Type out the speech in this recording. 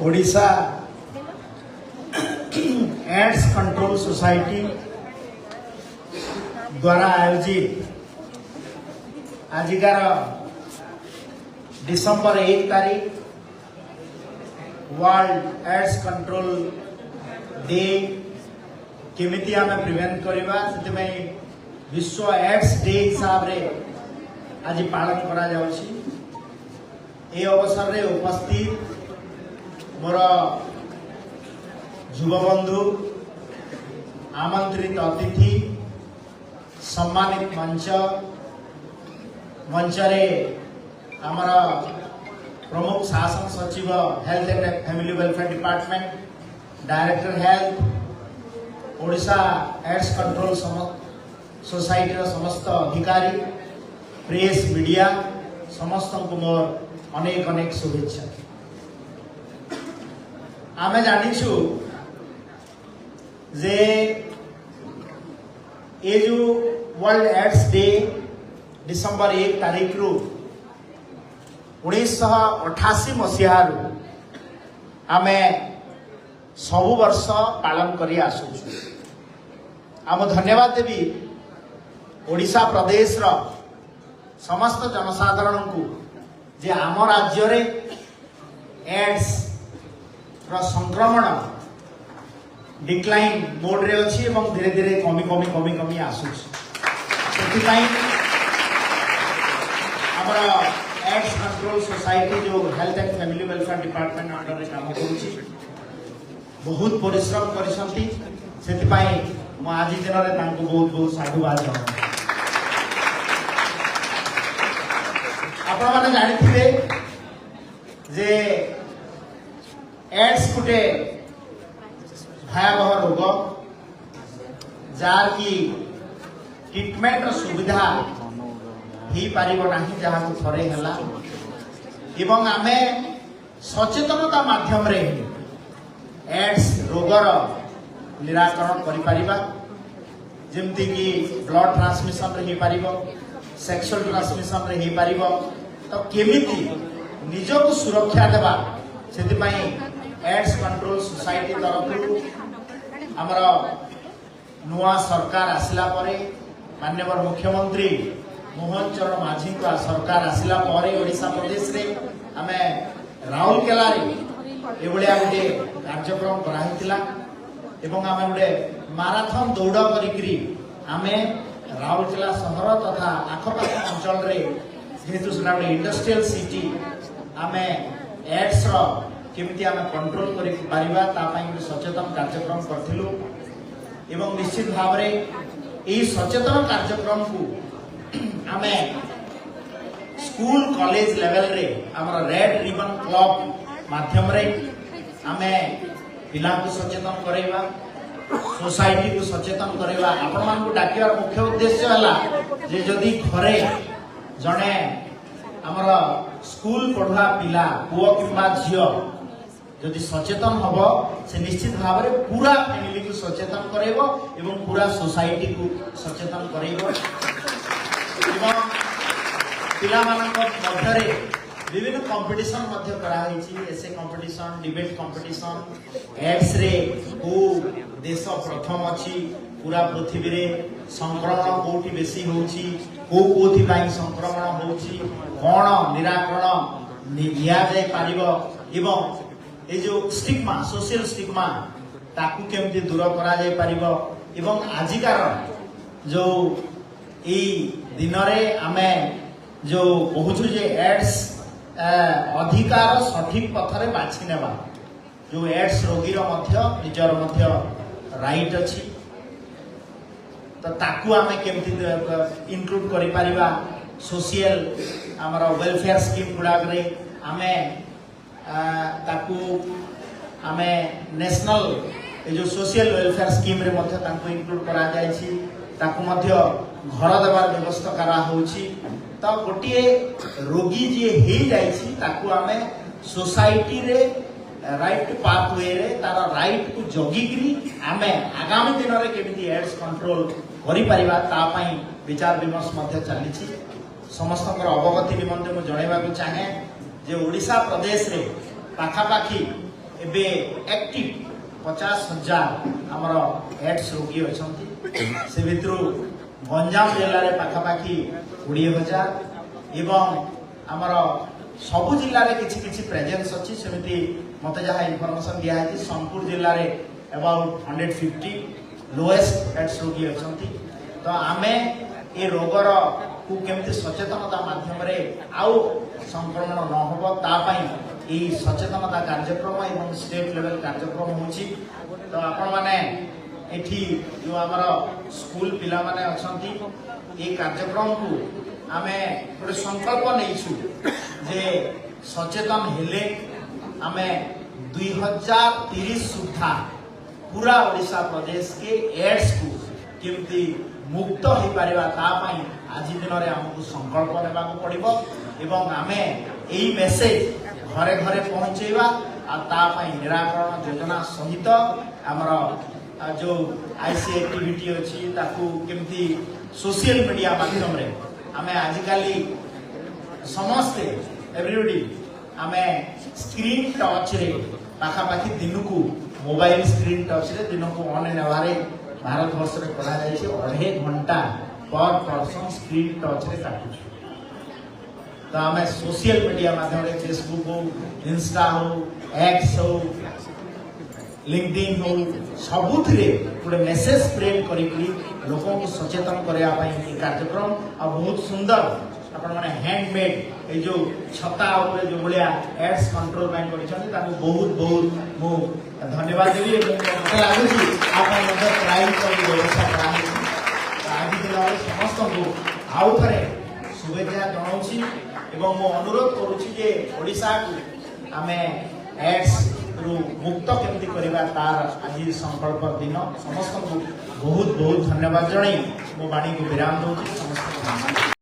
Odisha AIDS control society द्वारा आयोजित आजिकार December 1 तारीख वर्ल्ड एड्स कंट्रोल डे केमिति आम प्रिवेंट करवा से विश्व एड्स डे हिसाब रे आज पालन करा जाउछि। ए अवसर रे उपस्थित मोर युवबंधु आमंत्रित अतिथि सम्मानित मंचरे आमर प्रमुख शासन सचिव health and family welfare department director health Odisha AIDS control society समस्त अधिकारी प्रेस मीडिया समस्त को मोर अनेक अनेक शुभेच्छा। आम जानिछु जे ये जो वर्ल्ड एड्स डे डिसेंबर 1 तारीख रु 1988 मसीहा आम सबु वर्ष पालन करी आसुछु। आम धन्यवाद देवी ओडिशा प्रदेश रो समस्त जनसाधारण को जे आम राज्य रे एड्स रो संक्रमण डिक्लाइन मोड रे अछि एवं धीरे धीरे कमी आसुछि। सेतिपाई हमरा एड्स कंट्रोल सोसाइटी जो health and family welfare department under रे काम करूछि बहुत परिश्रम करिसंती। सेतिपाई मो आज दिन रे तांको बहुत बहुत साधुवाद जणाउछि। आपण माने जानिथिबे जे एड्स गोटे भयावह रोग जार की ट्रीटमेंट सुविधा ही पारिबो नाही जहाँ को थरे हला एवं आमे सचेतनता माध्यम रे एड्स रोगर निराकरण करि परिबा। जेमति कि ब्लड ट्रांसमिशन रे ही पारिबो सेक्सुअल ट्रांसमिशन रे ही पारिबो तो केमिति निजको सुरक्षा देबा सेतिपाई एड्स कंट्रोल सोसाइटी तरफ आमर नुआ सरकार आसिला परे माननीय मुख्यमंत्री मोहन चरण माझी का सरकार आसिला परे ओडिशा प्रदेश रे आमे राउरकेला रे एभलिया गोटे कार्यक्रम कराइतिला एवं आमे गोटे माराथन दौड़ करिकरी आमे राउरकेला शहर तथा आखपाख अंचल रे जेहेतु सेना गोटे इंडस्ट्रियल सिटी आमे एड्स रो केमिति आमे कंट्रोल करि पारिबा ता पई सचेतन कार्यक्रम करथिलु एवं निश्चित भाव रे ई सचेतन कार्यक्रम को आमे स्कूल कॉलेज लेवल रे हमर रेड रिबन क्लब माध्यम रे आमे पिला को सचेतन करैबा सोसाइटी को सचेतन करैबा। आपण मान को डाकियार मुख्य उद्देश्य हला जे जदी घरे जणे हमर स्कूल पढ़ुआ पिला पुओ किबा झियो जदि सचेतन हब से निश्चित भाव में पूरा फैमिली को सचेतन करेबो एवं पूरा सोसाइटी को सचेतन करेबो एवं पिला मानक मध्यरे विभिन्न कंपटीशन मध्य करा होईची एसे कंपटीशन डिबेट कंपटीशन एड्स रे को देश प्रथम अछि पूरा पृथ्वी रे संक्रमण कोठी बेसी होउची कोथि पाई संक्रमण होउची कोन निराकरण निया जाय पारिबो एवं ये जो स्टिग्मा सोशल स्टिग्मा ताकू केमती दूर करा जाय पारिबो एवं आजिकार जो ई दिन रे आमे जो कहूछु जे एड्स अधिकार सठिक पथरे बाछि नेबा जो एड्स रोगीर मध्य निजर मध्य राइट अछि तो ताकू आमे केमती इंक्लूड करि पारिबा सोशल हमर वेलफेयर स्कीम गुडा रे आमे ताकू आमे नेशनल ए जो सोशल वेलफेयर स्कीम रे मध्य ताकू इंक्लूड करा जाय छी ताकू मध्य घर देवार व्यवस्था करा होउची। तो गोटे रोगी जे हे जाय छी ताकू आमे सोसाइटी रे राइट पाथवे रे तार राइट को जगिकरी आमे आगामी दिन रे केमिति एड्स कंट्रोल करि परिबा ता पई विचार विमर्श मध्य चली छी। समस्त अवगति निमंते मु जणैबा को चाहे जे ओडिशा प्रदेश रे पाखापाखी एबे एक्टिव 50,000 आमर एड्स रोगी अच्छा से भितर गंजाम जिले में पाखापाखि 20,000 एवं आमर सबु जिले में किसी किसी प्रेजेंस अच्छी सेमती मत जहाँ इनफॉरमेशन दिखाई सोनपुर जिले में अबाउट 150 लोएस्ट एड्स रोगी अच्छा तो आमे ये रोगर को केमती सचेतनता माध्यम रे आउ संक्रमण न हो तापाई सचेतनता कार्यक्रम एवं स्टेट लेवल कार्यक्रम होची तो आपण माने एठी जो हमर स्कूल पिला माने अछंती ये कार्यक्रम को आमे गोटे संकल्प नैछु जे सचेतन हेले आमे 2030 सुधा पूरा ओडिशा प्रदेश के एड्स को केमती मुक्त हो पारिबा तापाई आज दिन में आमको संकल्प नेबा पड़िबो एवं आमे एई मेसेज घरे घरे पहुंचेबा आ तापाई निराकरण योजना सहित आमर जो आईसी एक्टिविटी अच्छी ताकू केमती सोशल मीडिया माध्यम रे आमे आजिकाली समस्ते एवरीबडी आमे स्क्रीन टच रे पाखापाखि दिन को मोबाइल स्क्रीन टच रे दिन को ऑन नेवारे भारत वर्ष रे करा जाय छै 2.5 घंटा पर पर्सन स्क्रीन टच रे काटू तो आमे सोशल मीडिया माध्यम रे फेसबुक हो इंस्टा हो एक्स हो लिंक्डइन हो सबुथिरे गोटे मेसेज स्प्रेड करिकरी लोकों को सचेतन करया पई कार्यक्रम आ बहुत सुंदर आपण माने हैंडमेड ए जो छता ऊपर जो बलिया एड्स कंट्रोल पई करिछन ताको बहुत बहुत मो धन्यवाद देबी मते लागु छी आपण मते ट्राई करी व्यवस्था करा आज दिन समस्त को आउ थरे शुभेच्छा जनाउछि एवं मो अनुरोध करूछि जे ओडिशा को आमे एड्स रु मुक्त केमती करिबा तार आज संकल्प दिन समस्त को बहुत बहुत धन्यवाद जणाई मो बाणी को विराम दउछि समस्त